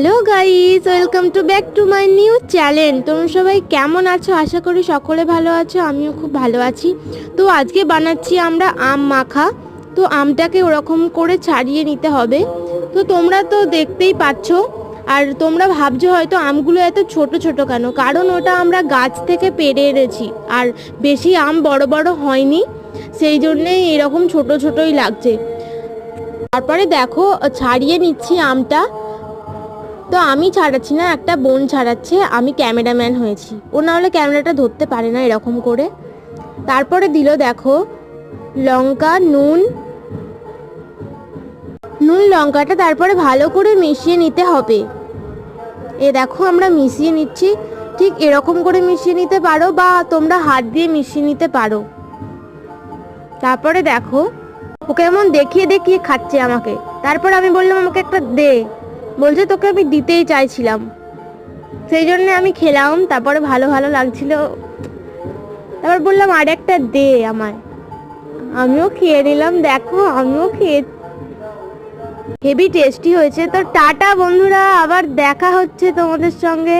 Hello guys, welcome to back to my new channel. তোমরা সবাই কেমন আছো? আশা করি সকলে ভালো আছো, আমিও খুব ভালো আছি। তো আজকে বানাচ্ছি আমরা আম মাখা। তো আমটাকে ওরকম করে ছাড়িয়ে নিতে হবে। তো তোমরা তো দেখতেই পাচ্ছ, আর তোমরা ভাবছো হয়তো আমগুলো এত ছোট ছোট কেন, কারণ ওটা আমরা গাছ থেকে পেড়ে এনেছি, আর বেশি আম বড় বড় হয়নি, সেই জন্যেই এরকম ছোট ছোটই লাগছে। তারপরে দেখো ছাড়িয়ে নিচ্ছি আমটা। তো আমি ছাড়াচ্ছি না, একটা বোন ছাড়াচ্ছে, আমি ক্যামেরাম্যান হয়েছি। ও না হলে ক্যামেরাটা ধরতে পারে না এরকম করে। তারপরে দিল দেখো লঙ্কা, নুন লঙ্কাটা তারপরে ভালো করে মিশিয়ে নিতে হবে। এ দেখো আমরা মিশিয়ে নিচ্ছি, ঠিক এরকম করে মিশিয়ে নিতে পারো বা তোমরা হাত দিয়ে মিশিয়ে নিতে পারো। তারপরে দেখো ওকে এমন দেখিয়ে দেখিয়ে খাচ্ছে আমাকে। তারপর আমি বললাম আমাকে একটা দে, বলছে তোকে আমি দিতেই চাইছিলাম, সেই জন্য আমি খেলাম। তারপরে ভালো ভালো লাগছিল, তারপর বললাম আর একটা দে আমায়। আমিও খেয়ে নিলাম, দেখো আমিও খেয়ে, হেভি টেস্টি হয়েছে। তো টাটা বন্ধুরা, আবার দেখা হচ্ছে তোমাদের সঙ্গে।